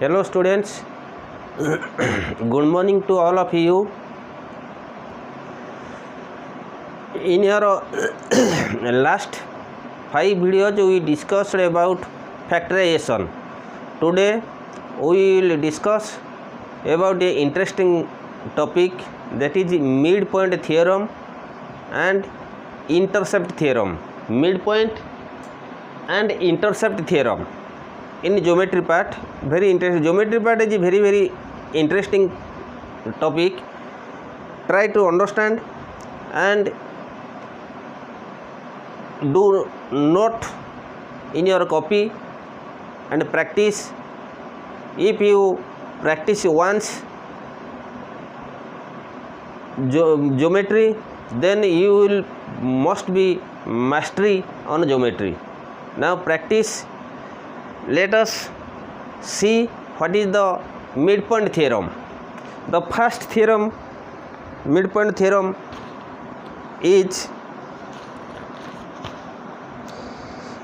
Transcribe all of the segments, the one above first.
Hello students, good morning to all of you. In your last 5 videos we discussed about factorization. Today we will discuss about a interesting topic, that is midpoint theorem and intercept theorem. Midpoint and intercept theorem in geometry part, very interesting. Geometry part is a very interesting topic. Try to understand and do note in your copy and practice. If you practice once geometry, then you will must be mastery on geometry. Now practice. Let us see what is the midpoint theorem. The first theorem, midpoint theorem, is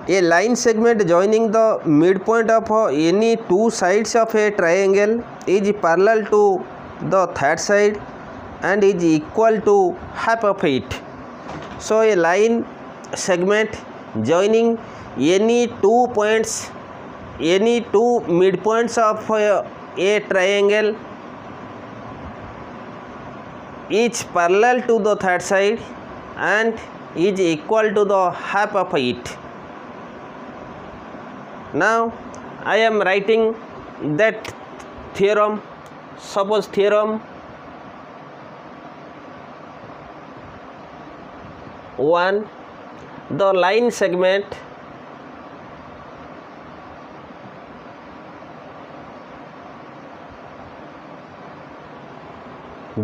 a line segment joining the midpoint of any two sides of a triangle is parallel to the third side and is equal to half of it. So a line segment joining any two points, any two midpoints of a triangle is parallel to the third side and is equal to the half of it. Now I am writing that theorem. Suppose theorem 1, the line segment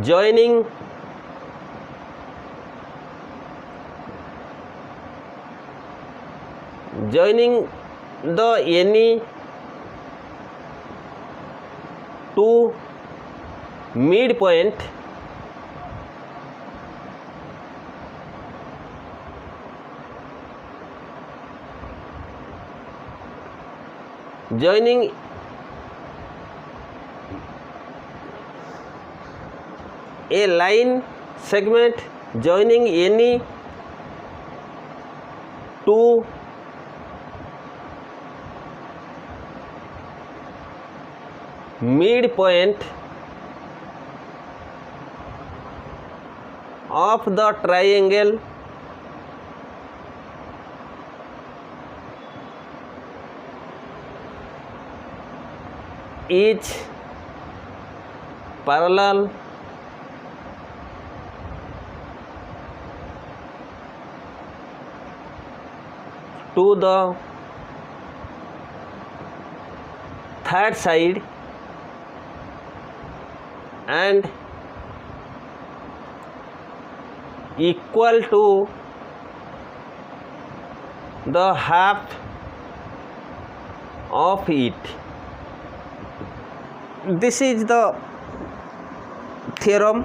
joining the any two midpoint joining a line segment joining any two midpoint of the triangle is parallel to the third side and equal to the half of it. This is the theorem.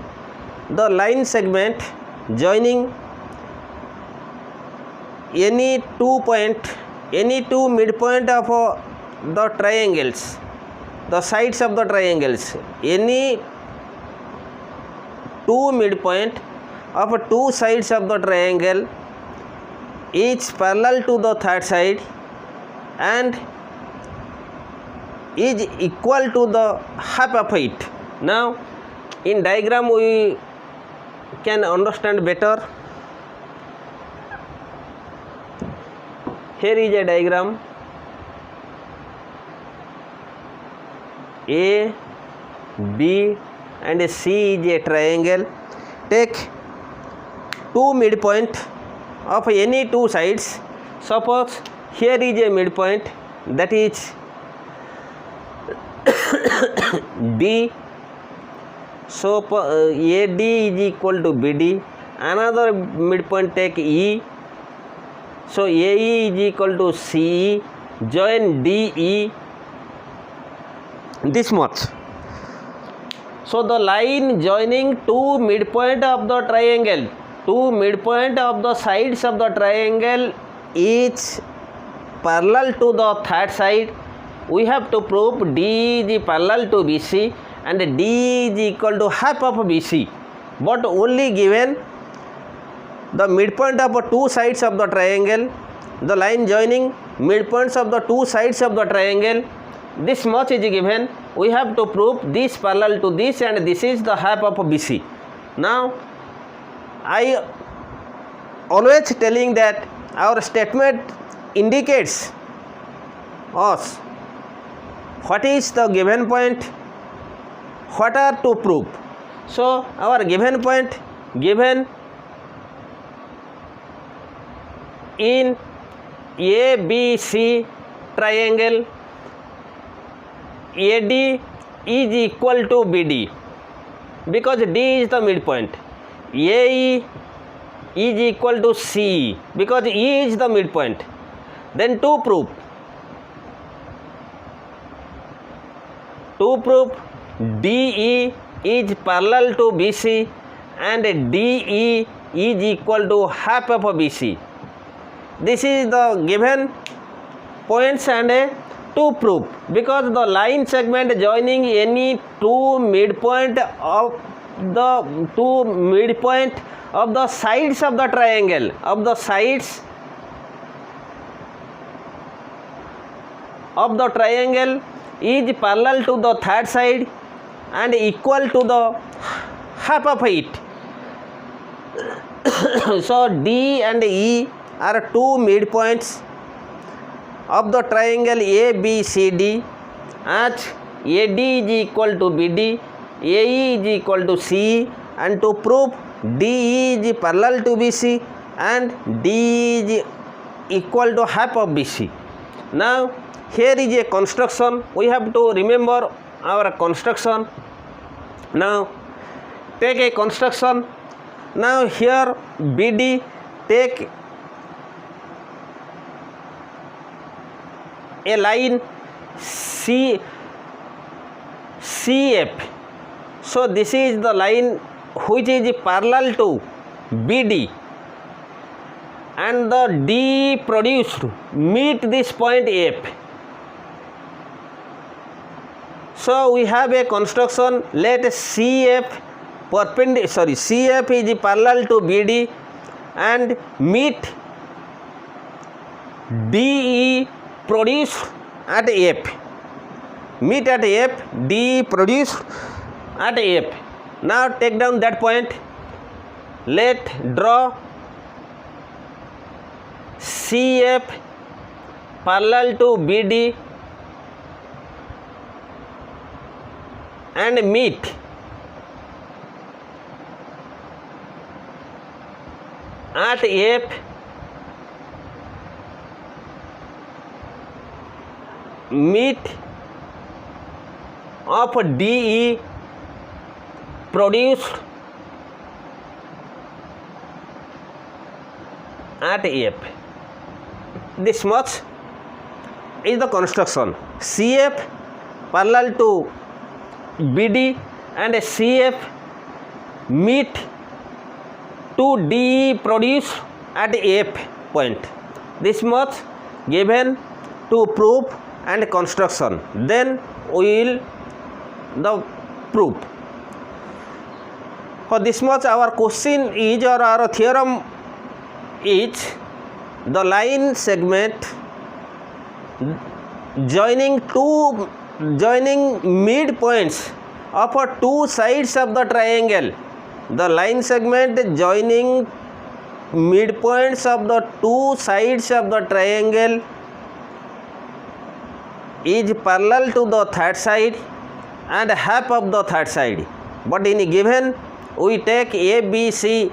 The line segment joining any two midpoint of the triangles, the sides of the triangles, any two midpoint of two sides of the triangle is parallel to the third side and is equal to the half of it. Now in diagram we can understand better. Here is a diagram. A, B and C is a triangle. Take two midpoint of any two sides. Suppose here is a midpoint, that is D. So AD is equal to BD. Another midpoint take E. So AE is equal to CE. Join DE this much. So the line joining two midpoint of the triangle, two midpoint of the sides of the triangle is parallel to the third side we have to prove D is parallel to BC and D is equal to half of BC, but only given the midpoint of two sides of the triangle, the line joining midpoints of the two sides of the triangle, this much is given. We have to prove this parallel to this and this is the half of BC. Now I always telling that our statement indicates us what is the given point, what are to prove. So our given point given in ABC triangle, AD is equal to BD because D is the midpoint. AE is equal to CE because E is the midpoint. Then to prove DE is parallel to BC and DE is equal to half of BC. This is the given points and to prove because the line segment joining any two midpoint of the sides of the triangle, of the sides of the triangle is parallel to the third side and equal to the half of it. So D and E are two midpoints of the triangle ABCD, as AD is equal to BD, AE is equal to CE, and to prove DE is parallel to BC and D is equal to half of BC. Now here is a construction. We have to remember our construction. Now take a construction. Now here BD, take a line CF. So this is the line which is parallel to BD and the D produced meet this point F. So we have a construction. Let CF is parallel to BD and meet DE produced at F. Meet at F, D produced at F. Now take down that point. Let draw CF parallel to BD and meet at F meet of DE produced at F. This much is the construction. CF parallel to BD and CF meet to DE produced at F point. This much given to prove and construction. Then we will the proof. For this much our question is or our theorem is the line segment joining midpoints of two sides of the triangle. The line segment joining midpoints of the two sides of the triangle is parallel to the third side and half of the third side. But in a given we take ABC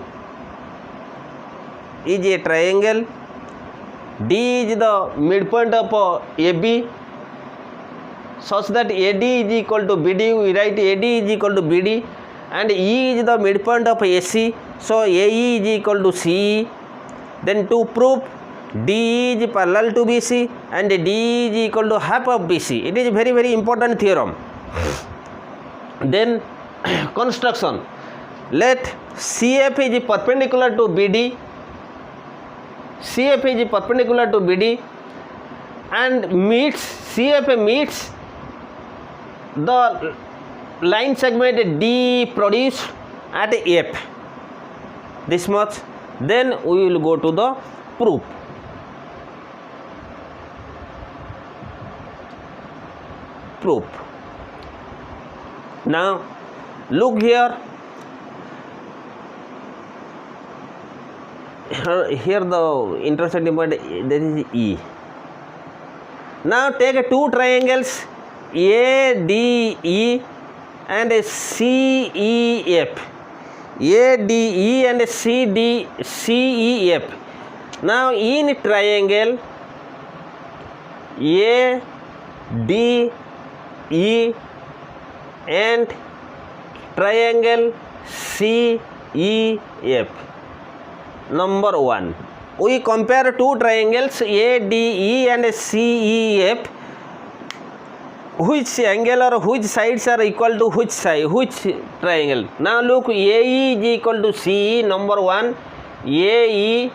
is a triangle, D is the midpoint of AB, such that AD is equal to BD. We write AD is equal to BD and E is the midpoint of AC, so AE is equal to CE. Then to prove D is parallel to BC and D is equal to half of BC. It is a very important theorem. Then construction. Let CF is perpendicular to BD. CF is perpendicular to BD and meets CF meets the line segment D produced at F, this much, then we will go to the proof. Now look here, the intersecting point, there is E. Now take two triangles ADE and CEF. ADE and CEF. Now in triangle ADE and triangle CEF, number 1, we compare two triangles ADE and CEF, which angle or which sides are equal to which side, which triangle. Now look, AE is equal to CE, number 1, AE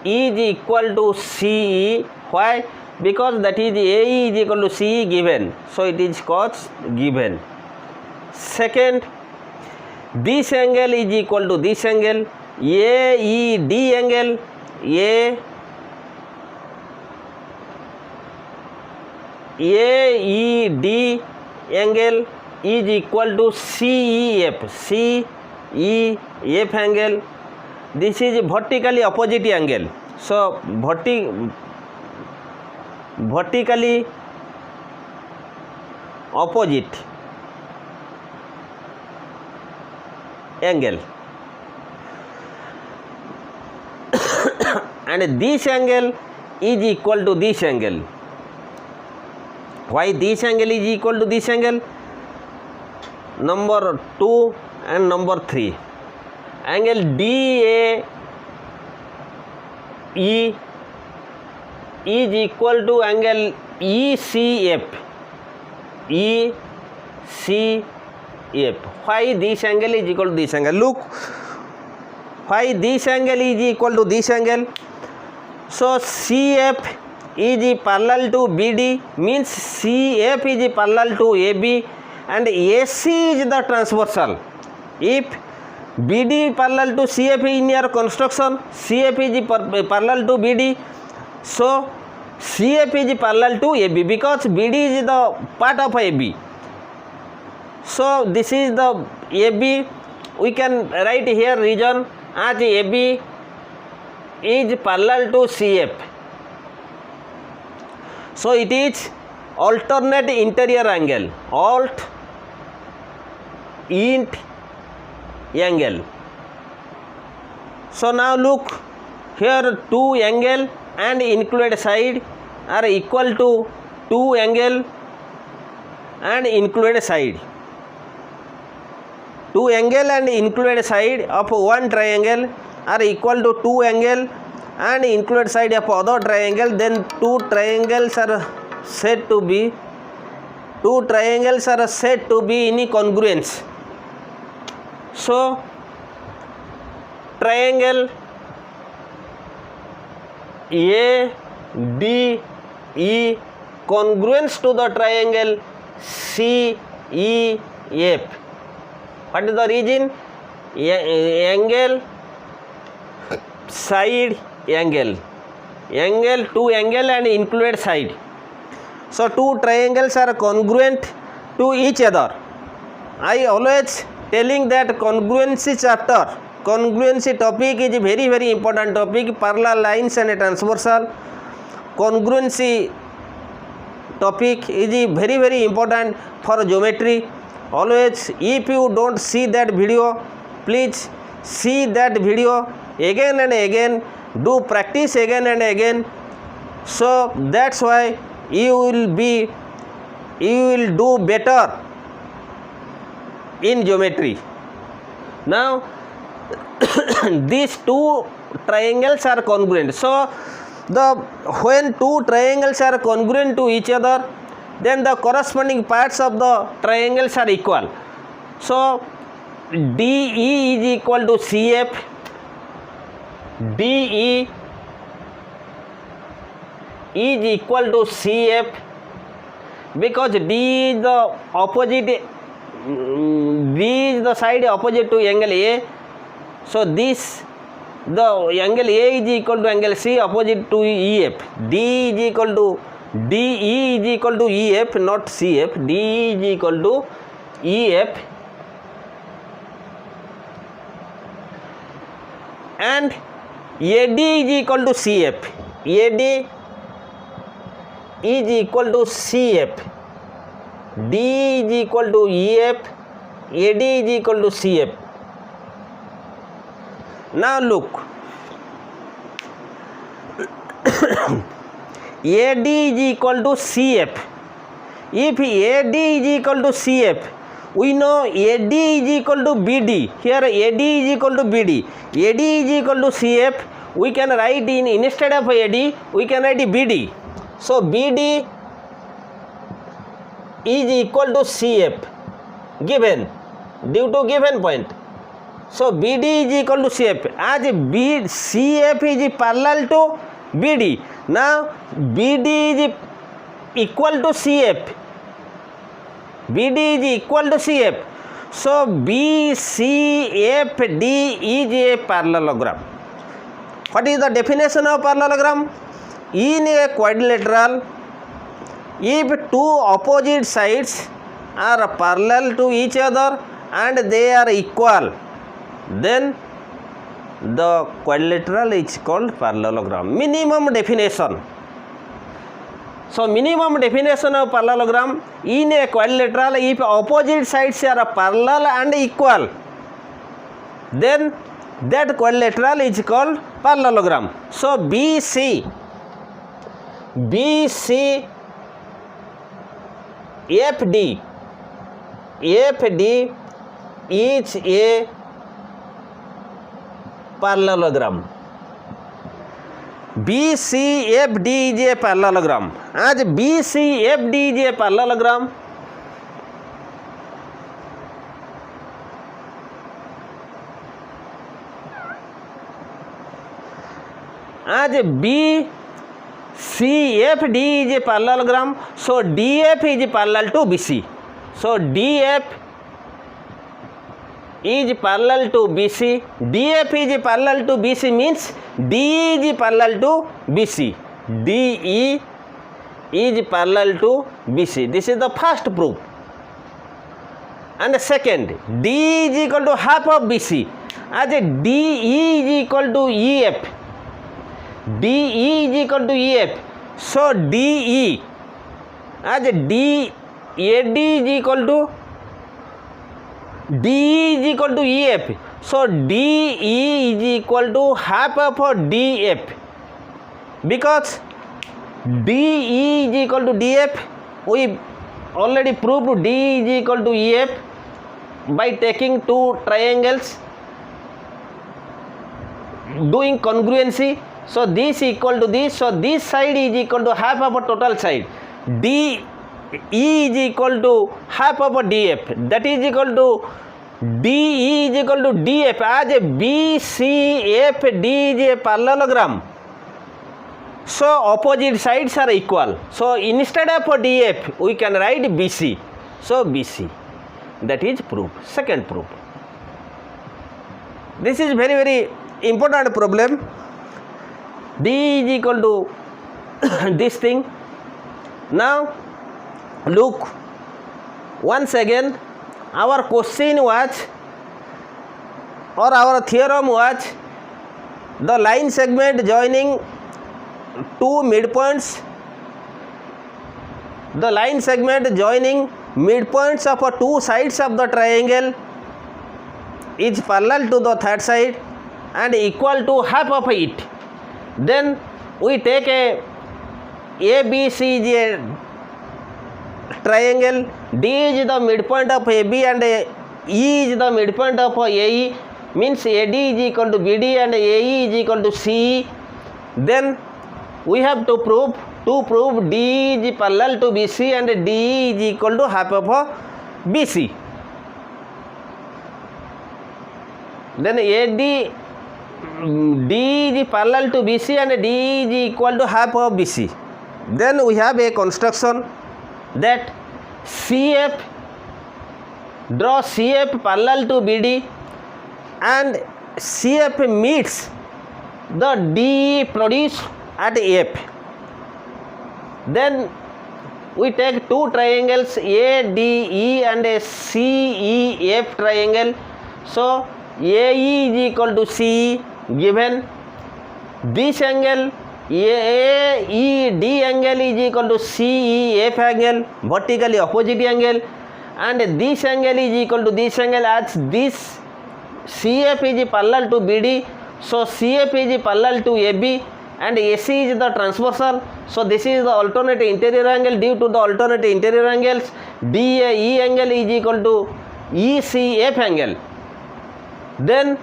is equal to CE. Why? Because that is AE is equal to CE given, so it is cos given. Second, this angle is equal to this angle, AED angle, AED angle is equal to CEF angle. This is vertically opposite angle, so vertically opposite angle, and this angle is equal to this angle. Why this angle is equal to this angle? Number 2 and number 3, angle DAE is equal to angle ECF. Why this angle is equal to this angle? Look, why this angle is equal to this angle? So CF is parallel to BD, means CF is parallel to AB, and AC is the transversal. If BD parallel to CF in your construction, CF is parallel to BD, so CF is parallel to AB because BD is the part of AB. So this is the AB. We can write here region as AB is parallel to CF. So it is alternate interior angle, int angle. So now look here, two angle and included side are equal to two angle and included side. Two angle and included side of one triangle are equal to two angle and included side of other triangle, then two triangles are said to be in congruence. So triangle ADE congruence to the triangle CEF. What is the reason? Angle, side, angle, two angle and included side. So two triangles are congruent to each other. I always telling that congruency chapter, congruency topic is very very important topic. Parallel lines and transversal congruency topic is very very important for geometry. Always, if you don't see that video, please see that video again and again, do practice again and again. So that's why you will do better in geometry. Now these two triangles are congruent. So when two triangles are congruent to each other, then the corresponding parts of the triangles are equal. So DE is equal to CF, DE is equal to CF, because D is the opposite, D is the side opposite to angle A. So this, the angle A is equal to angle C opposite to EF. D is equal to DE is equal to EF, not CF. DE is equal to EF, and AD is equal to CF. AD is equal to CF. D is equal to EF. AD is equal to CF. Now look, AD is equal to CF. If AD is equal to CF, we know AD is equal to BD. Here AD is equal to BD. AD is equal to CF. We can write in, instead of AD, we can write BD. So BD is equal to CF, given, due to given point. So BD is equal to CF. As CF is parallel to BD. Now BD is equal to CF. BD is equal to CF. So BCFD is a parallelogram. What is the definition of parallelogram? In a quadrilateral, if two opposite sides are parallel to each other and they are equal, then the quadrilateral is called parallelogram. Minimum definition. So minimum definition of parallelogram: in a quadrilateral, if opposite sides are parallel and equal, then that quadrilateral is called parallelogram. So BCFD is a parallelogram. BCFD is a parallelogram. As BCFD is a parallelogram, as BCFD is a parallelogram, so DF is parallel to BC. So DF is parallel to BC. DF is parallel to BC means DE is parallel to BC. DE is parallel to BC. This is the first proof. And the second, D is equal to half of BC. As DE is equal to EF. DE is equal to EF. So DE, as AD is equal to DE is equal to EF. So DE is equal to half of DF. Because DE is equal to DF, we already proved D is equal to EF by taking two triangles, doing congruency. So this equal to this. So this side is equal to half of a total side. DE is equal to half of a DF. That is equal to DE is equal to DF. As BCFD is a parallelogram, so opposite sides are equal. So instead of DF, we can write BC. So BC. That is proof. Second proof. This is very, very important problem. D is equal to this thing. Now look, once again, our question was, or our theorem was, the line segment joining two midpoints, the line segment joining midpoints of two sides of the triangle is parallel to the third side and equal to half of it. Then we take a ABC is a triangle. D is the midpoint of AB and E is the midpoint of AE, means AD is equal to BD and AE is equal to CE. Then we have to prove D is parallel to BC and DE is equal to half of BC. Then D is parallel to BC and DE is equal to half of BC. Then we have a construction that CF, draw CF parallel to BD and CF meets the DE produced at F. Then we take two triangles ADE and a CEF triangle. So AE is equal to CE given. This angle AED angle is equal to CEF angle, vertically opposite angle, and this angle is equal to this angle, as this CF is parallel to BD, so CF is parallel to AB and AC is the transversal. So this is the alternate interior angle. Due to the alternate interior angles, DAE angle is equal to ECF angle. Then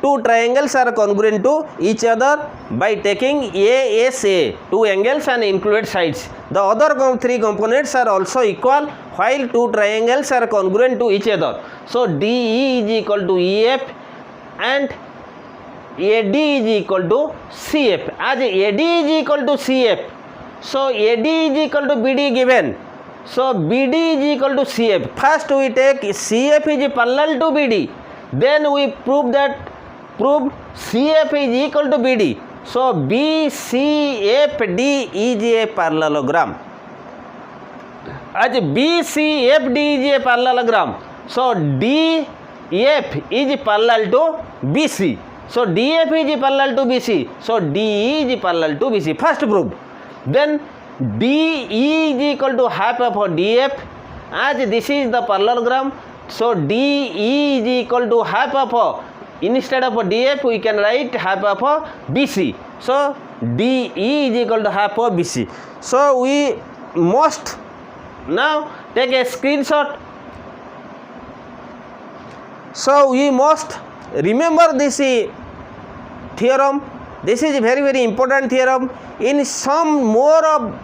two triangles are congruent to each other by taking ASA, two angles and included sides. The other three components are also equal while two triangles are congruent to each other. So DE is equal to EF and AD is equal to CF. As AD is equal to CF, so AD is equal to BD given. So BD is equal to CF. First we take CF is parallel to BD. Then we prove CF is equal to BD. So BCFD is a parallelogram. As BCFD is a parallelogram, so DF is parallel to BC. So DF is parallel to BC. So DE is parallel to BC. First proved. Then DE is equal to half of DF. As this is the parallelogram, so DE is equal to half of, instead of DF we can write half of BC. So DE is equal to half of BC. So we must now take a screenshot. So we must remember this theorem. This is a very, very important theorem. In some more of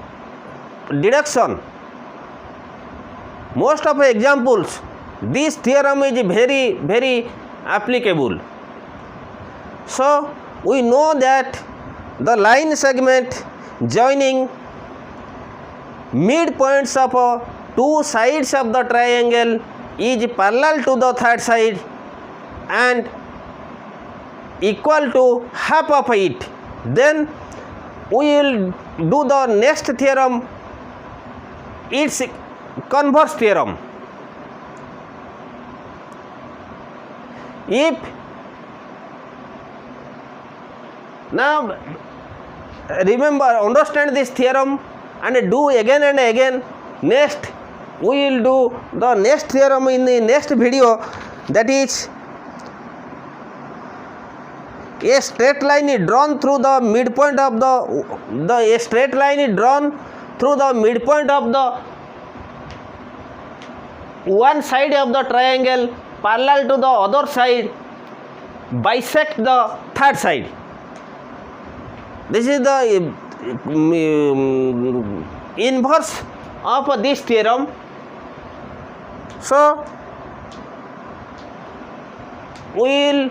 deduction, most of examples, this theorem is very, very applicable. So we know that the line segment joining midpoints of two sides of the triangle is parallel to the third side and equal to half of it. Then we will do the next theorem, its converse theorem. If now remember, understand this theorem and do again and again. Next we will do the next theorem in the next video, that is a straight line is drawn through the midpoint of a straight line is drawn through the midpoint of the one side of the triangle parallel to the other side, bisect the third side. This is the inverse of this theorem. So we will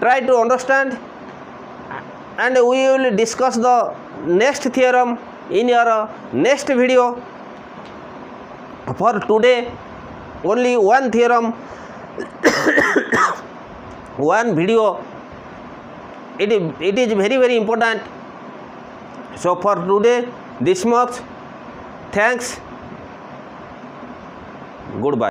try to understand and we will discuss the next theorem in your next video. For today, only one theorem, one video. It is very, very important. So for today, this much. Thanks. Goodbye.